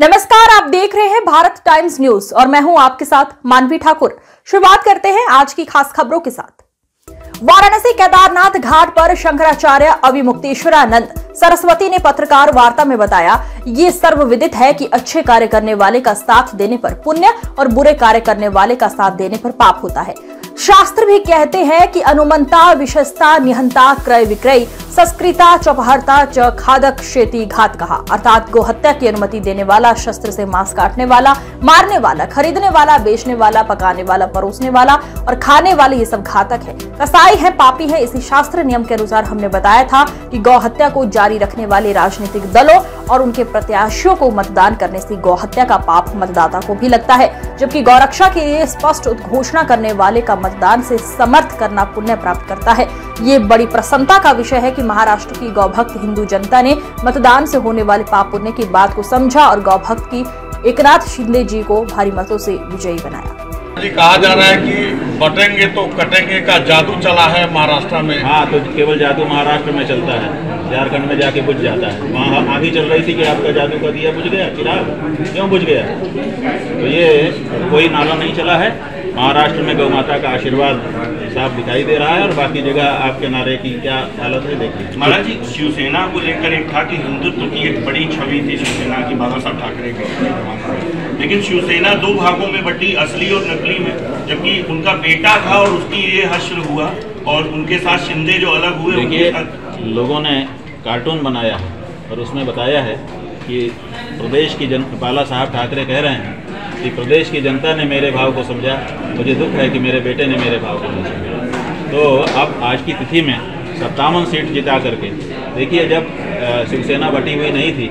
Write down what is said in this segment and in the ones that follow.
नमस्कार, आप देख रहे हैं भारत टाइम्स न्यूज और मैं हूं आपके साथ मानवी ठाकुर। शुरुआत करते हैं आज की खास खबरों के साथ। वाराणसी केदारनाथ घाट पर शंकराचार्य अविमुक्तेश्वरानंद सरस्वती ने पत्रकार वार्ता में बताया, ये सर्वविदित है कि अच्छे कार्य करने वाले का साथ देने पर पुण्य और बुरे कार्य करने वाले का साथ देने पर पाप होता है। शास्त्र भी कहते हैं कि अनुमंता विशस्ता निहंता क्रय विक्रय संस्कृता चपहरता च खादक शेती घात कहा, अर्थात गोहत्या की अनुमति देने वाला, शस्त्र से मांस काटने वाला, मारने वाला, खरीदने वाला, बेचने वाला, पकाने वाला, परोसने वाला और खाने वाले, ये सब घातक है, कसाई है, पापी है। इसी शास्त्र नियम के अनुसार हमने बताया था कि गौहत्या को जारी रखने वाले राजनीतिक दलों और उनके प्रत्याशियों को मतदान करने से गौहत्या का पाप मतदाता को भी लगता है, जबकि गौरक्षा के लिए स्पष्ट उद्घोषणा करने वाले का मतदान से समर्थ करना पुण्य प्राप्त करता है। ये बड़ी प्रसन्नता का विषय है कि महाराष्ट्र की गौभक्त हिंदू जनता ने मतदान से होने वाले पाप पुण्य की बात को समझा और गौभक्त की एकनाथ शिंदे जी को भारी मतों से विजयी बनाया। कहा जा रहा है कि बटेंगे तो कटेंगे का जादू चला है महाराष्ट्र में। हाँ, तो केवल जादू महाराष्ट्र में चलता है, झारखंड में जाके बुझ जाता है। वहाँ आगे चल रही थी कि आपका जादू का दिया बुझ गया, चिराग क्यों बुझ गया? तो ये कोई नाला नहीं चला है। महाराष्ट्र में गौ माता का आशीर्वाद साफ दिखाई दे रहा है और बाकी जगह आपके नारे की क्या हालत है देखिए। महाराज जी, शिवसेना को लेकर एक था कि हिंदुत्व की एक बड़ी छवि थी शिवसेना की बाबा साहब ठाकरे की, लेकिन शिवसेना दो भागों में बटी, असली और नकली में, जबकि उनका बेटा था और उसकी ये हश्र हुआ और उनके साथ शिंदे जो अलग हुए। देखिए, लोगों ने कार्टून बनाया है और उसमें बताया है कि प्रदेश की बाला साहब ठाकरे कह रहे हैं कि प्रदेश की जनता ने मेरे भाव को समझा, मुझे दुख है कि मेरे बेटे ने मेरे भाव को नहीं समझा। तो अब आज की तिथि में 57 सीट जिता करके देखिए, जब शिवसेना बटी हुई नहीं थी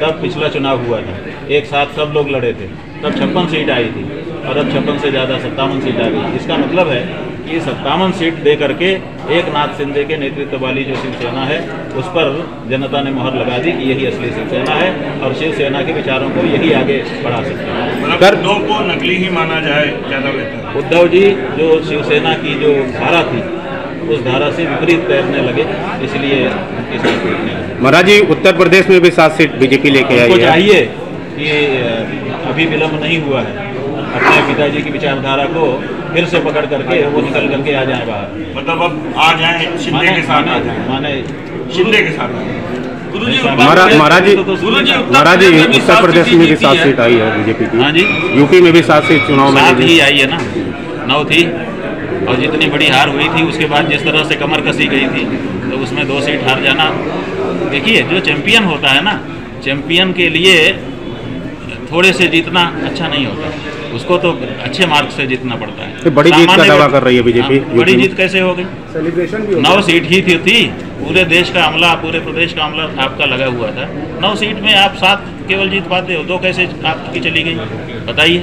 तब पिछला चुनाव हुआ था, एक साथ सब लोग लड़े थे, तब 56 सीट आई थी और अब 56 से ज़्यादा 57 सीट आ गई। इसका मतलब है कि 57 सीट दे करके एकनाथ शिंदे के नेतृत्व वाली जो शिवसेना है उस पर जनता ने मोहर लगा दी कि यही असली शिवसेना है और शिवसेना के विचारों को यही आगे बढ़ा सकते हैं। उद्धव को नकली ही माना जाए ज़्यादा बेहतर। उद्धव जी जो शिवसेना की जो धारा थी उस धारा से विपरीत तैरने लगे, इसलिए उनके साथ लगे। महाराज जी, उत्तर प्रदेश में भी 7 सीट बीजेपी लेके आई है। चाहिए कि अभी विलम्ब नहीं हुआ है, अपने पिताजी की विचारधारा को फिर से पकड़ करके वो निकल करके आ जाए बाहर। मतलब अब आ जाए शिंदे के साथ, माने शिंदे के साथ। महाराज जी, उत्तर प्रदेश में भी 7 सीट आई है बीजेपी की। हाँ जी, यूपी में भी 7 सीट चुनाव में ही आई है ना, 9 थी और जितनी बड़ी हार हुई थी उसके बाद जिस तरह से कमर कसी गई थी तो उसमें 2 सीट हार जाना। देखिए, जो चैंपियन होता है ना, चैंपियन के लिए थोड़े से जीतना अच्छा नहीं होता, उसको तो अच्छे मार्क से जीतना पड़ता है। तो बड़ी जीत का दावा कर रही है बीजेपी। बड़ी जीत कैसे हो गई? सेलिब्रेशन भी 9 सीट ही थी, पूरे देश का अमला, पूरे प्रदेश का अमला आपका लगा हुआ था। 9 सीट में आप 7 केवल जीत पाते हो, 2 कैसे आपकी चली गई बताइए?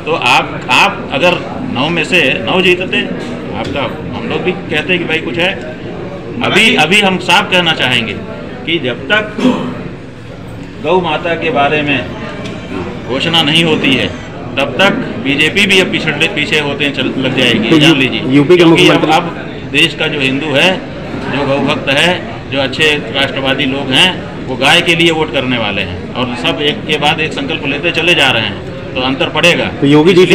तो आप अगर 9 में से 9 जीतते आपका, हम लोग भी कहते हैं कि भाई कुछ है। अभी हम साफ कहना चाहेंगे कि जब तक गौ माता के बारे में घोषणा नहीं होती है तब तक बीजेपी भी अब पीछे होते हैं लग जाएगी, तो जान लीजिए। यूपी के मुख्यमंत्री अब देश का जो हिंदू है, जो गौभक्त है, जो अच्छे राष्ट्रवादी लोग हैं, वो गाय के लिए वोट करने वाले हैं और सब एक के बाद एक संकल्प लेते चले जा रहे हैं, तो अंतर पड़ेगा। तो योगी जी से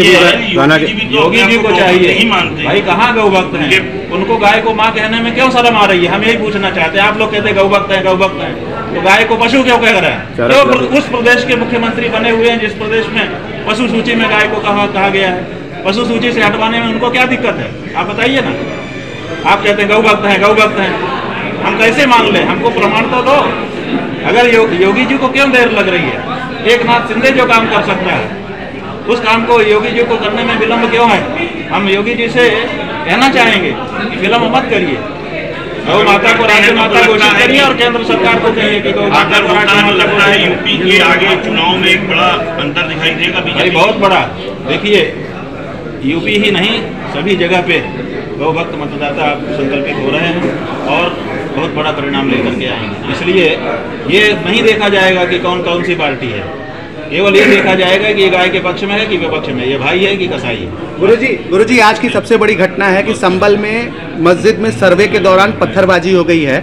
योगी जी को चाहिए भाई, कहाँ गौभक्त हैं? उनको गाय को माँ कहने में क्यों शर्म आ रही है? हम यही पूछना चाहते हैं। आप लोग कहते हैं गौभक्त हैं, गौभक्त हैं, तो गाय को पशु क्यों कह रहे हैं? क्यों उस प्रदेश के मुख्यमंत्री बने हुए हैं जिस प्रदेश में पशु सूची में गाय को कहा गया है? पशु सूची से हटवाने में उनको क्या दिक्कत है? आप बताइए ना। आप कहते हैं गौभक्त हैं, गौभक्त हैं, हम कैसे मान लें? हमको प्रमाण तो दो। अगर योगी जी को क्यों देर लग रही है? एकनाथ शिंदे जो काम कर सकता है उस काम को योगी जी को करने में विलम्ब क्यों है? हम योगी जी से कहना चाहेंगे कि विलम्ब मत करिए, गौ माता को राज्य माता घोषित करिए और केंद्र सरकार को कहिए कि गौ माता को राज्य माता लगता है। यूपी के आगे चुनाव में एक बड़ा अंतर दिखाई देगा बीजेपी, बहुत बड़ा। देखिए, यूपी ही नहीं, सभी जगह पे गौभक्त मतदाता संकल्पित हो रहे हैं और बहुत बड़ा परिणाम लेकर के आएंगे। इसलिए ये नहीं देखा जाएगा कि कौन सी पार्टी है, केवल ये देखा जाएगा कि ये गाय के पक्ष में है कि विपक्ष में, ये भाई है कि कसाई है। गुरुजी, आज की सबसे बड़ी घटना है कि संभल में मस्जिद में सर्वे के दौरान पत्थरबाजी हो गई है।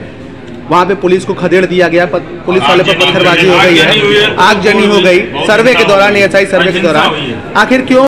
वहाँ पे पुलिस को खदेड़ दिया गया, पुलिस वाले पर पत्थरबाजी हो गई है, आगजनी हो गई सर्वे के दौरान, एएसआई सर्वे के दौरान। आखिर क्यों